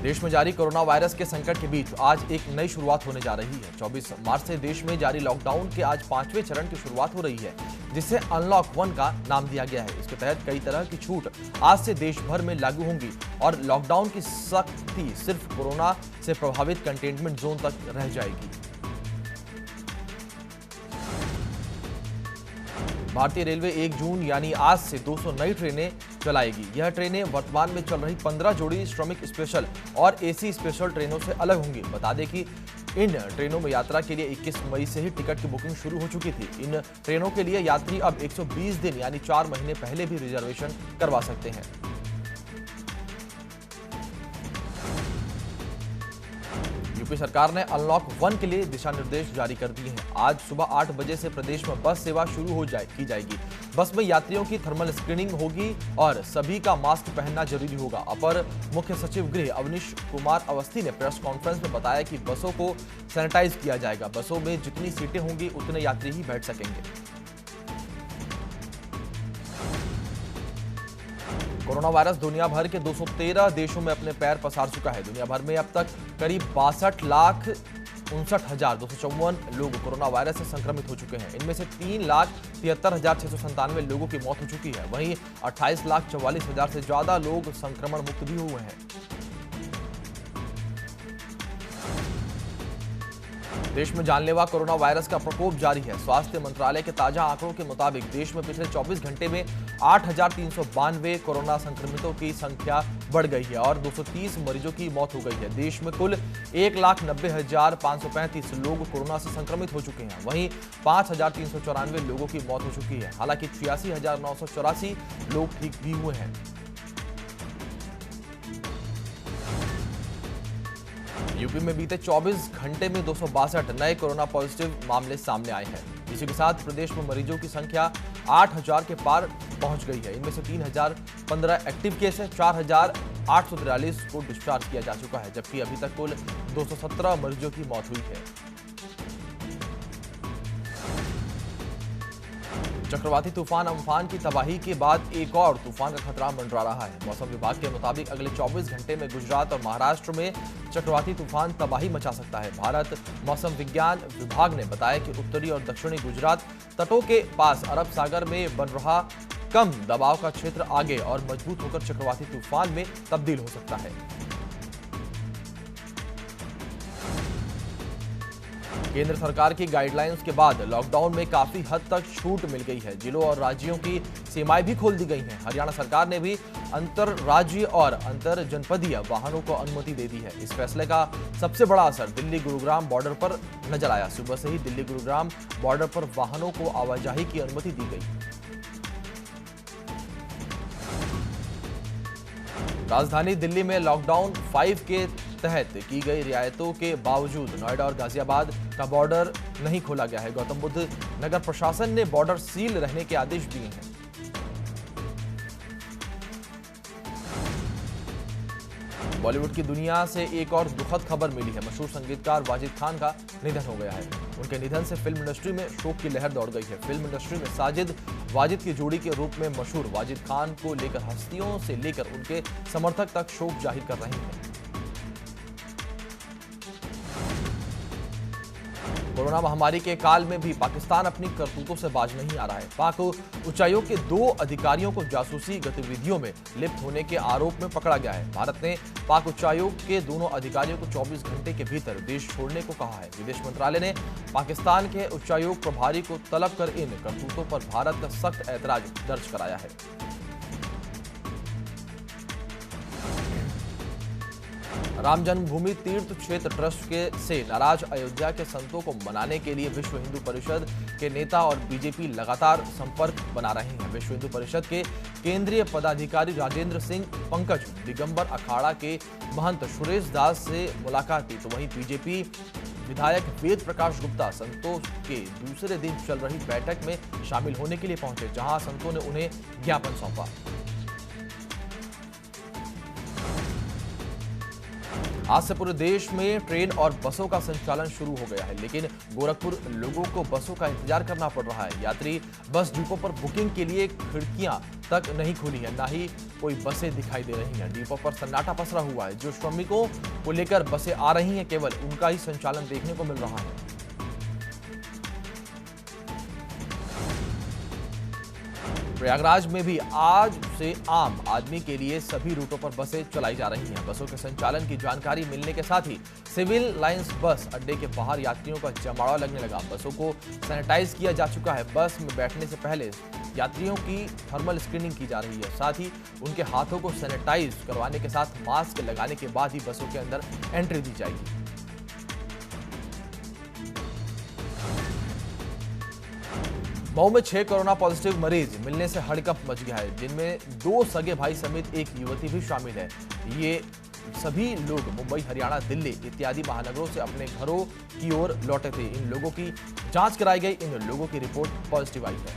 देश में जारी कोरोना वायरस के संकट के बीच आज एक नई शुरुआत होने जा रही है। 24 मार्च से देश में जारी लॉकडाउन के आज 5वें चरण की शुरुआत हो रही है, जिसे अनलॉक 1 का नाम दिया गया है। इसके तहत कई तरह की छूट आज से देश भर में लागू होंगी और लॉकडाउन की सख्ती सिर्फ कोरोना से प्रभावित कंटेनमेंट जोन तक रह जाएगी। भारतीय रेलवे 1 जून यानी आज से 200 नई ट्रेनें चलाएगी। यह ट्रेनें वर्तमान में चल रही 15 जोड़ी श्रमिक स्पेशल और एसी स्पेशल ट्रेनों से अलग होंगी। बता दें कि इन ट्रेनों में यात्रा के लिए 21 मई से ही टिकट की बुकिंग शुरू हो चुकी थी। इन ट्रेनों के लिए यात्री अब 120 दिन यानी 4 महीने पहले भी रिजर्वेशन करवा सकते हैं। यूपी सरकार ने अनलॉक 1 के लिए दिशा निर्देश जारी कर दिए हैं। आज सुबह 8 बजे से प्रदेश में बस सेवा शुरू की जाएगी। बस में यात्रियों की थर्मल स्क्रीनिंग होगी और सभी का मास्क पहनना जरूरी होगा। अपर मुख्य सचिव गृह अवनीश कुमार अवस्थी ने प्रेस कॉन्फ्रेंस में बताया कि बसों को सैनिटाइज किया जाएगा। बसों में जितनी सीटें होंगी उतने यात्री ही बैठ सकेंगे। कोरोना वायरस दुनिया भर के 213 देशों में अपने पैर पसार चुका है। दुनिया भर में अब तक करीब 62,59,254 लोग कोरोना वायरस से संक्रमित हो चुके हैं। इनमें से 3,73,697 लोगों की मौत हो चुकी है। वहीं 28,44,000 से ज्यादा लोग संक्रमण मुक्त भी हुए हैं। देश में जानलेवा कोरोना वायरस का प्रकोप जारी है। स्वास्थ्य मंत्रालय के ताजा आंकड़ों के मुताबिक देश में पिछले 24 घंटे में 8,392 कोरोना संक्रमितों की संख्या बढ़ गई है और 230 मरीजों की मौत हो गई है। देश में कुल 1,90,535 लोग कोरोना से संक्रमित हो चुके हैं। वहीं 5,394 लोगों की मौत हो चुकी है। हालांकि 86,984 लोग ठीक भी हुए हैं। यूपी में बीते 24 घंटे में 262 नए कोरोना पॉजिटिव मामले सामने आए हैं। इसी के साथ प्रदेश में मरीजों की संख्या 8,000 के पार पहुंच गई है। इनमें से 3,015 एक्टिव केस है। 4,843 को डिस्चार्ज किया जा चुका है, जबकि अभी तक कुल 217 मरीजों की मौत हुई है। चक्रवाती तूफान अम्फान की तबाही के बाद एक और तूफान का खतरा मंडरा रहा है। मौसम विभाग के मुताबिक अगले 24 घंटे में गुजरात और महाराष्ट्र में चक्रवाती तूफान तबाही मचा सकता है। भारत मौसम विज्ञान विभाग ने बताया कि उत्तरी और दक्षिणी गुजरात तटों के पास अरब सागर में बन रहा कम दबाव का क्षेत्र आगे और मजबूत होकर चक्रवाती तूफान में तब्दील हो सकता है। केंद्र सरकार की गाइडलाइंस के बाद लॉकडाउन में काफी हद तक छूट मिल गई है। जिलों और राज्यों की सीमाएं भी खोल दी गई हैं। हरियाणा सरकार ने भी अंतर राज्य और अंतर जनपदीय वाहनों को अनुमति दे दी है। इस फैसले का सबसे बड़ा असर दिल्ली गुरुग्राम बॉर्डर पर नजर आया। सुबह से ही दिल्ली गुरुग्राम बॉर्डर पर वाहनों को आवाजाही की अनुमति दी गई। राजधानी दिल्ली में लॉकडाउन 5 के तहत की गई रियायतों के बावजूद नोएडा और गाजियाबाद का बॉर्डर नहीं खोला गया है। गौतम बुद्ध नगर प्रशासन ने बॉर्डर सील रहने के आदेश दिए हैं। बॉलीवुड की दुनिया से एक और दुखद खबर मिली है। मशहूर संगीतकार वाजिद खान का निधन हो गया है। उनके निधन से फिल्म इंडस्ट्री में शोक की लहर दौड़ गई है। फिल्म इंडस्ट्री में साजिद वाजिद की जोड़ी के रूप में मशहूर वाजिद खान को लेकर हस्तियों से लेकर उनके समर्थक तक शोक जाहिर कर रहे हैं। कोरोना महामारी के काल में भी पाकिस्तान अपनी करतूतों से बाज नहीं आ रहा है। पाक उच्चायोग के 2 अधिकारियों को जासूसी गतिविधियों में लिप्त होने के आरोप में पकड़ा गया है। भारत ने पाक उच्चायोग के दोनों अधिकारियों को 24 घंटे के भीतर देश छोड़ने को कहा है। विदेश मंत्रालय ने पाकिस्तान के उच्चायोग प्रभारी को तलब कर इन करतूतों पर भारत का सख्त ऐतराज दर्ज कराया है। राम जन्मभूमि तीर्थ क्षेत्र ट्रस्ट से नाराज अयोध्या के संतों को मनाने के लिए विश्व हिंदू परिषद के नेता और बीजेपी लगातार संपर्क बना रहे हैं। विश्व हिंदू परिषद के केंद्रीय पदाधिकारी राजेंद्र सिंह पंकज दिगंबर अखाड़ा के महंत सुरेश दास से मुलाकात की, तो वहीं बीजेपी विधायक वेद प्रकाश गुप्ता संतों के दूसरे दिन चल रही बैठक में शामिल होने के लिए पहुंचे, जहां संतों ने उन्हें ज्ञापन सौंपा। आज से पूरे देश में ट्रेन और बसों का संचालन शुरू हो गया है, लेकिन गोरखपुर लोगों को बसों का इंतजार करना पड़ रहा है। यात्री बस डिपो पर बुकिंग के लिए खिड़कियां तक नहीं खुली है, ना ही कोई बसें दिखाई दे रही हैं। डिपो पर सन्नाटा पसरा हुआ है। जो श्रमिकों को लेकर बसें आ रही हैं, केवल उनका ही संचालन देखने को मिल रहा है। प्रयागराज में भी आज से आम आदमी के लिए सभी रूटों पर बसें चलाई जा रही हैं। बसों के संचालन की जानकारी मिलने के साथ ही सिविल लाइंस बस अड्डे के बाहर यात्रियों का जमावड़ा लगने लगा। बसों को सैनिटाइज किया जा चुका है। बस में बैठने से पहले यात्रियों की थर्मल स्क्रीनिंग की जा रही है। साथ ही उनके हाथों को सैनिटाइज करवाने के साथ मास्क लगाने के बाद ही बसों के अंदर एंट्री दी जाएगी। मऊ में 6 कोरोना पॉजिटिव मरीज मिलने से हड़कंप मच गया है, जिनमें 2 सगे भाई समेत एक युवती भी शामिल है। ये सभी लोग मुंबई, हरियाणा, दिल्ली इत्यादि महानगरों से अपने घरों की ओर लौटे थे। इन लोगों की जांच कराई गई। इन लोगों की रिपोर्ट पॉजिटिव आई है।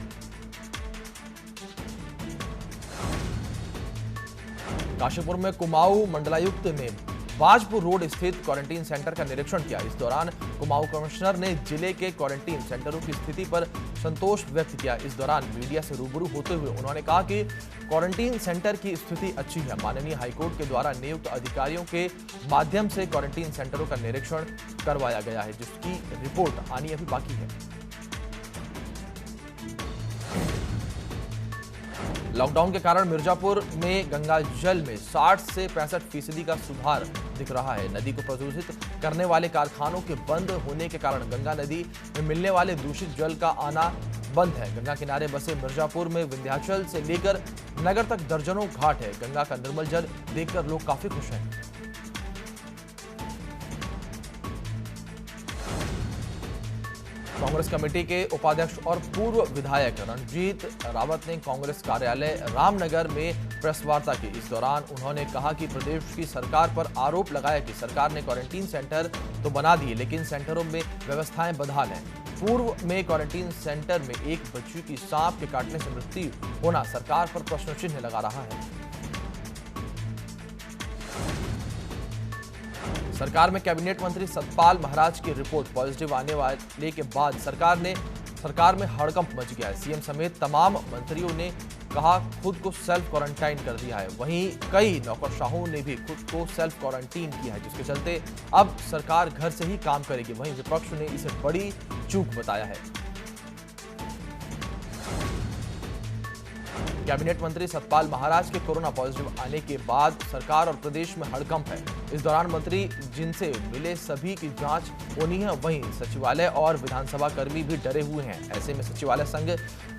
काशीपुर में कुमाऊं मंडलायुक्त ने बाजपुर रोड स्थित क्वारंटीन सेंटर का निरीक्षण किया। इस दौरान कुमाऊं कमिश्नर ने जिले के क्वारंटीन सेंटरों की स्थिति पर संतोष व्यक्त किया। इस दौरान मीडिया से रूबरू होते हुए उन्होंने कहा कि क्वारंटीन सेंटर की स्थिति अच्छी है। माननीय हाईकोर्ट के द्वारा नियुक्त अधिकारियों के माध्यम से क्वारंटीन सेंटरों का निरीक्षण करवाया गया है, जिसकी रिपोर्ट आनी अभी बाकी है। लॉकडाउन के कारण मिर्जापुर में गंगा जल में 60 से 65% का सुधार दिख रहा है। नदी को प्रदूषित करने वाले कारखानों के बंद होने के कारण गंगा नदी में मिलने वाले दूषित जल का आना बंद है। गंगा किनारे बसे मिर्जापुर में विंध्याचल से लेकर नगर तक दर्जनों घाट है। गंगा का निर्मल जल देखकर लोग काफी खुश हैं। कांग्रेस कमेटी के उपाध्यक्ष और पूर्व विधायक रणजीत रावत ने कांग्रेस कार्यालय रामनगर में प्रेस वार्ता की। इस दौरान उन्होंने कहा कि प्रदेश की सरकार पर आरोप लगाया कि सरकार ने क्वारंटीन सेंटर तो बना दिए, लेकिन सेंटरों में व्यवस्थाएं बदहाल हैं। पूर्व में क्वारंटीन सेंटर में एक बच्ची की सांप के काटने से मृत्यु होना सरकार पर प्रश्न चिन्ह लगा रहा है। सरकार में कैबिनेट मंत्री सतपाल महाराज की रिपोर्ट पॉजिटिव आने वाले के बाद सरकार में हड़कंप मच गया है। सीएम समेत तमाम मंत्रियों ने कहा खुद को सेल्फ क्वारंटाइन कर दिया है। वहीं कई नौकरशाहों ने भी खुद को सेल्फ क्वारंटीन किया है, जिसके चलते अब सरकार घर से ही काम करेगी। वहीं विपक्ष ने इसे बड़ी चूक बताया है। कैबिनेट मंत्री सतपाल महाराज के कोरोना पॉजिटिव आने के बाद सरकार और प्रदेश में हड़कंप है। इस दौरान मंत्री जिनसे मिले सभी की जांच होनी है। वहीं सचिवालय और विधानसभा कर्मी भी डरे हुए हैं। ऐसे में सचिवालय संघ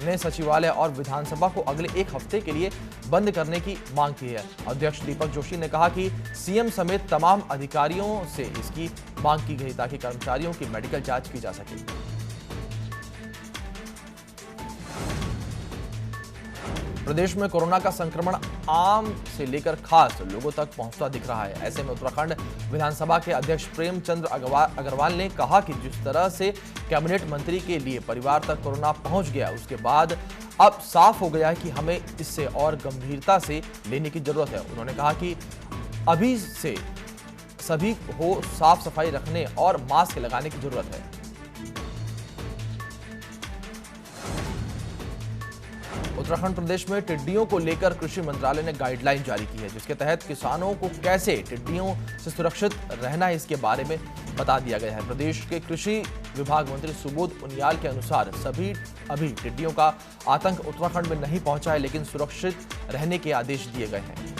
ने सचिवालय और विधानसभा को अगले 1 हफ्ते के लिए बंद करने की मांग की है। अध्यक्ष दीपक जोशी ने कहा कि सीएम समेत तमाम अधिकारियों से इसकी मांग की गई ताकि कर्मचारियों की मेडिकल जांच की जा सके। प्रदेश में कोरोना का संक्रमण आम से लेकर खास लोगों तक पहुंचता दिख रहा है। ऐसे में उत्तराखंड विधानसभा के अध्यक्ष प्रेमचंद अग्रवाल ने कहा कि जिस तरह से कैबिनेट मंत्री के लिए परिवार तक कोरोना पहुंच गया, उसके बाद अब साफ हो गया है कि हमें इससे और गंभीरता से लेने की जरूरत है। उन्होंने कहा कि अभी से सभी को साफ सफाई रखने और मास्क लगाने की जरूरत है। उत्तराखंड प्रदेश में टिड्डियों को लेकर कृषि मंत्रालय ने गाइडलाइन जारी की है, जिसके तहत किसानों को कैसे टिड्डियों से सुरक्षित रहना है इसके बारे में बता दिया गया है। प्रदेश के कृषि विभाग मंत्री सुबोध उनियाल के अनुसार अभी टिड्डियों का आतंक उत्तराखंड में नहीं पहुंचा है, लेकिन सुरक्षित रहने के आदेश दिए गए हैं।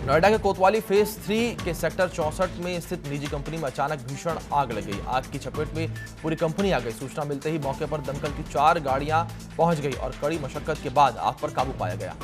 नोएडा के कोतवाली फेज 3 के सेक्टर 64 में स्थित निजी कंपनी में अचानक भीषण आग लग गई। आग की चपेट में पूरी कंपनी आ गई। सूचना मिलते ही मौके पर दमकल की 4 गाड़ियां पहुंच गई और कड़ी मशक्कत के बाद आग पर काबू पाया गया।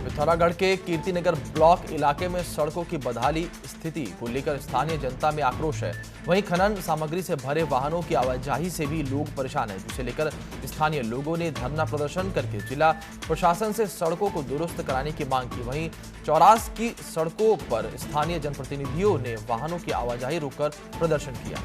पिथौरागढ़ के कीर्तिनगर ब्लॉक इलाके में सड़कों की बदहाली स्थिति को लेकर स्थानीय जनता में आक्रोश है। वहीं खनन सामग्री से भरे वाहनों की आवाजाही से भी लोग परेशान हैं, जिसे लेकर स्थानीय लोगों ने धरना प्रदर्शन करके जिला प्रशासन से सड़कों को दुरुस्त कराने की मांग की। वहीं चौरास की सड़कों पर स्थानीय जनप्रतिनिधियों ने वाहनों की आवाजाही रोककर प्रदर्शन किया।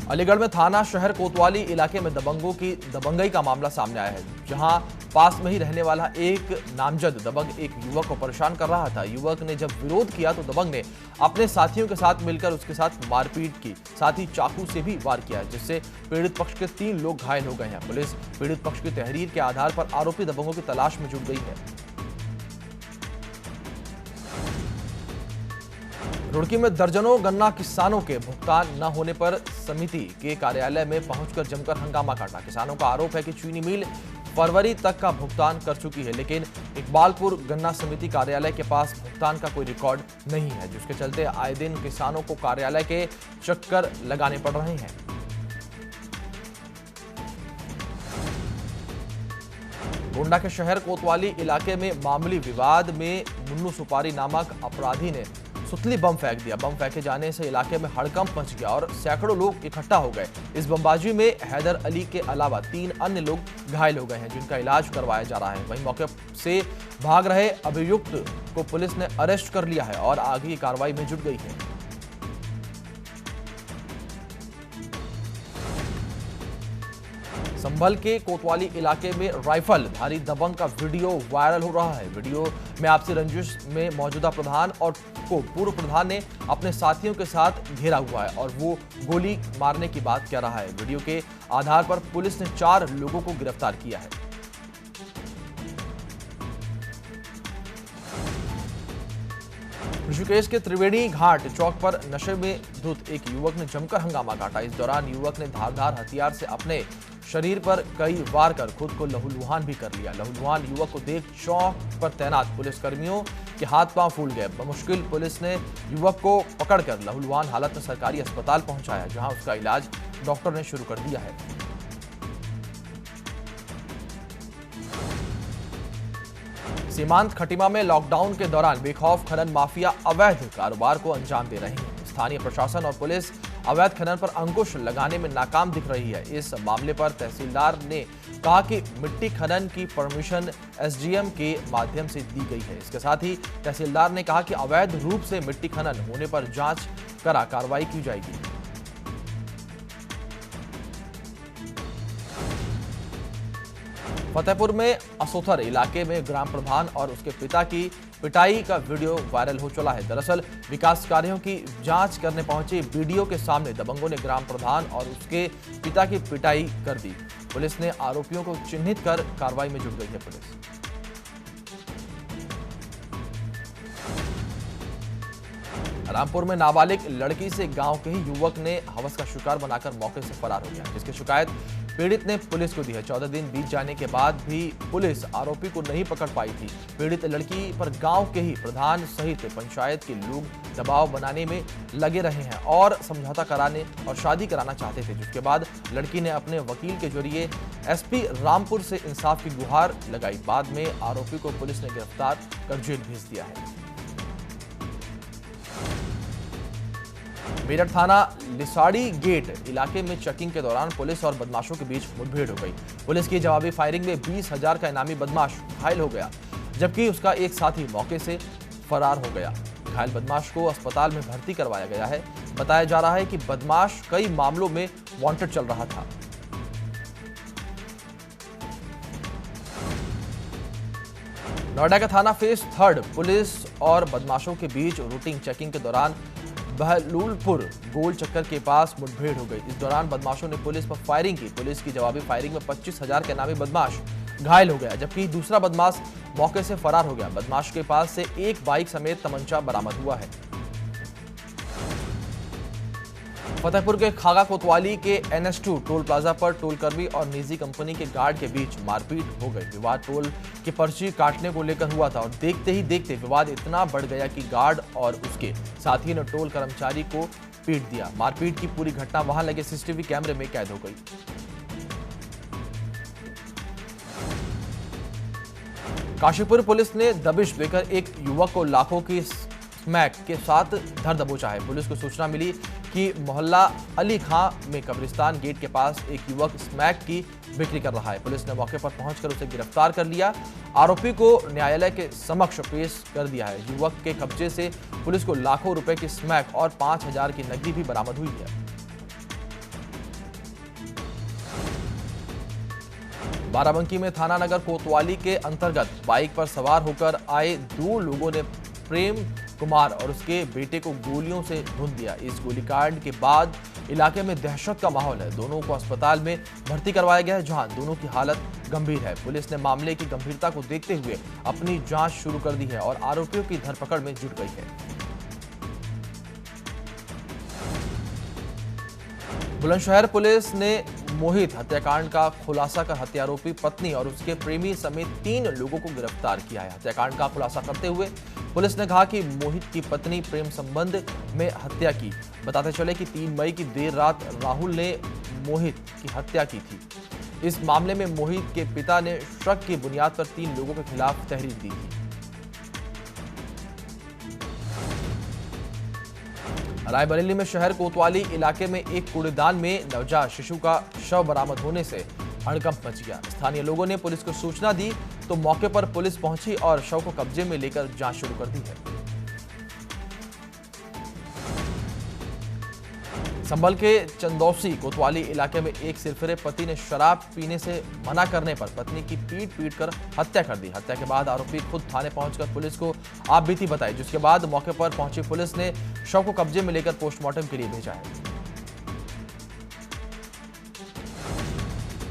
अलीगढ़ में थाना शहर कोतवाली इलाके में दबंगई का मामला सामने आया है, जहां पास में ही रहने वाला एक नामजद दबंग एक युवक को परेशान कर रहा था। युवक ने जब विरोध किया तो दबंग ने अपने साथियों के साथ मिलकर उसके साथ मारपीट की, साथ ही चाकू से भी वार किया, जिससे पीड़ित पक्ष के 3 लोग घायल हो गए हैं। पुलिस पीड़ित पक्ष की तहरीर के आधार पर आरोपी दबंगों की तलाश में जुट गई है। रुड़की में दर्जनों गन्ना किसानों के भुगतान न होने पर समिति के कार्यालय में पहुंचकर जमकर हंगामा काटा। किसानों का आरोप है कि चीनी मिल फरवरी तक का भुगतान कर चुकी है, लेकिन इकबालपुर गन्ना समिति कार्यालय के पास भुगतान का कोई रिकॉर्ड नहीं है, जिसके चलते आए दिन किसानों को कार्यालय के चक्कर लगाने पड़ रहे हैं। गोंडा के शहर कोतवाली इलाके में मामूली विवाद में मुन्नू सुपारी नामक अपराधी ने सुतली बम फेंक दिया। बम फेंके जाने से इलाके में हड़कंप मच गया और सैकड़ों लोग इकट्ठा हो गए। इस बमबाजी में हैदर अली के अलावा 3 अन्य लोग घायल हो गए हैं, जिनका इलाज करवाया जा रहा है। वहीं मौके से भाग रहे अभियुक्त को पुलिस ने अरेस्ट कर लिया है और आगे की कार्रवाई में जुट गई है। संभल के कोतवाली इलाके में राइफल धारी दबंग का वीडियो वायरल हो रहा है। वीडियो में आपसी रंजिश में मौजूदा प्रधान और पूर्व प्रधान ने अपने साथियों के साथ घेरा हुआ है और वो गोली मारने की बात कह रहा है। वीडियो के आधार पर पुलिस ने 4 लोगों को गिरफ्तार किया है। ऋषिकेश के त्रिवेणी घाट चौक पर नशे में धुत एक युवक ने जमकर हंगामा काटा। इस दौरान युवक ने धारदार हथियार से अपने शरीर पर कई वार कर खुद को लहूलुहान भी कर लिया। लहूलुहान युवक को देख चौक पर तैनात पुलिसकर्मियों के हाथ पांव फूल गए। बमुश्किल पुलिस ने युवक को पकड़कर लहूलुहान हालत में सरकारी अस्पताल पहुंचाया, जहां उसका इलाज डॉक्टर ने शुरू कर दिया है। सीमांत खटीमा में लॉकडाउन के दौरान बेखौफ खनन माफिया अवैध कारोबार को अंजाम दे रहे हैं। स्थानीय प्रशासन और पुलिस अवैध खनन पर अंकुश लगाने में नाकाम दिख रही है। इस मामले पर तहसीलदार ने कहा कि मिट्टी खनन की परमिशन एसडीएम के माध्यम से दी गई है। इसके साथ ही तहसीलदार ने कहा कि अवैध रूप से मिट्टी खनन होने पर जांच करा कार्रवाई की जाएगी। फतेहपुर में असोथर इलाके में ग्राम प्रधान और उसके पिता की पिटाई का वीडियो वायरल हो चला है। दरअसल विकास कार्यों की जांच करने पहुंचे वीडियो के सामने दबंगों ने ग्राम प्रधान और उसके पिता की पिटाई कर दी। पुलिस ने आरोपियों को चिन्हित कर कार्रवाई में जुट गई है। पुलिस रामपुर में नाबालिग लड़की से गांव के ही युवक ने हवस का शिकार बनाकर मौके से फरार हो गया, जिसकी शिकायत पीड़ित ने पुलिस को दी है। 14 दिन बीत जाने के बाद भी पुलिस आरोपी को नहीं पकड़ पाई थी। पीड़ित लड़की पर गांव के ही प्रधान सहित पंचायत के लोग दबाव बनाने में लगे रहे हैं और समझौता कराने और शादी कराना चाहते थे, जिसके बाद लड़की ने अपने वकील के जरिए एसपी रामपुर से इंसाफ की गुहार लगाई। बाद में आरोपी को पुलिस ने गिरफ्तार कर जेल भेज दिया है। मेरठ थाना लिसाड़ी गेट इलाके में चेकिंग के दौरान पुलिस और बदमाशों के बीच मुठभेड़ हो गई। पुलिस की जवाबी फायरिंग में 20,000 का इनामी बदमाश घायल हो गया, जबकि उसका एक साथी मौके से फरार हो गया। घायल बदमाश को अस्पताल में भर्ती करवाया गया है। बताया जा रहा है कि बदमाश कई मामलों में वांटेड चल रहा था। नोएडा का थाना फेज 3 पुलिस और बदमाशों के बीच रूटीन चेकिंग के दौरान बहलूलपुर गोल चक्कर के पास मुठभेड़ हो गई। इस दौरान बदमाशों ने पुलिस पर फायरिंग की। पुलिस की जवाबी फायरिंग में 25,000 के नामी बदमाश घायल हो गया, जबकि दूसरा बदमाश मौके से फरार हो गया। बदमाश के पास से एक बाइक समेत तमंचा बरामद हुआ है। फतेहपुर के खागा कोतवाली के NS2 टोल प्लाजा पर टोलकर्मी और निजी कंपनी के गार्ड के बीच मारपीट हो गई। विवाद टोल की पर्ची काटने को लेकर हुआ था और देखते ही देखते विवाद इतना बढ़ गया कि गार्ड और उसके साथी ने टोल कर्मचारी को पीट दिया। मारपीट की पूरी घटना वहां लगे सीसीटीवी कैमरे में कैद हो गई। काशीपुर पुलिस ने दबिश देकर एक युवक को लाखों की स्मैक के साथ धर दबोचा है। पुलिस को सूचना मिली कि मोहल्ला अली खां में कब्रिस्तान गेट के पास एक युवक स्मैक की बिक्री कर रहा है। पुलिस ने मौके पर पहुंचकर उसे गिरफ्तार कर लिया। आरोपी को न्यायालय के समक्ष पेश कर दिया है। युवक के कब्जे से पुलिस को लाखों रुपए की स्मैक और 5,000 की नकदी भी बरामद हुई है। बाराबंकी में थाना नगर कोतवाली के अंतर्गत बाइक पर सवार होकर आए 2 लोगों ने प्रेम कुमार और उसके बेटे को गोलियों से भून दिया। इस गोलीकांड के बाद इलाके में दहशत का माहौल है। दोनों को अस्पताल में भर्ती करवाया गया है, जहां दोनों की हालत गंभीर है। पुलिस ने मामले की गंभीरता को देखते हुए अपनी जांच शुरू कर दी है और आरोपियों की धरपकड़ में जुट गई है। बुलंदशहर पुलिस ने मोहित हत्याकांड का खुलासा कर हत्यारोपी पत्नी और उसके प्रेमी समेत 3 लोगों को गिरफ्तार किया है। हत्याकांड का खुलासा करते हुए पुलिस ने कहा कि मोहित की पत्नी प्रेम संबंध में हत्या की। बताते चले कि 3 मई की देर रात राहुल ने मोहित की हत्या की थी। इस मामले में मोहित के पिता ने शक की बुनियाद पर 3 लोगों के खिलाफ तहरीर दी थी। रायबरेली में शहर कोतवाली इलाके में एक कूड़ेदान में नवजात शिशु का शव बरामद होने से हड़कंप मच गया। स्थानीय लोगों ने पुलिस को सूचना दी तो मौके पर पुलिस पहुंची और शव को कब्जे में लेकर जांच शुरू कर दी है। संभल के चंदौसी कोतवाली इलाके में एक सिरफिरे पति ने शराब पीने से मना करने पर पत्नी की पीट कर हत्या कर दी। हत्या के बाद आरोपी खुद थाने पहुंचकर पुलिस को आपबीती बताई, जिसके बाद मौके पर पहुंची पुलिस ने शव को कब्जे में लेकर पोस्टमार्टम के लिए भेजा है।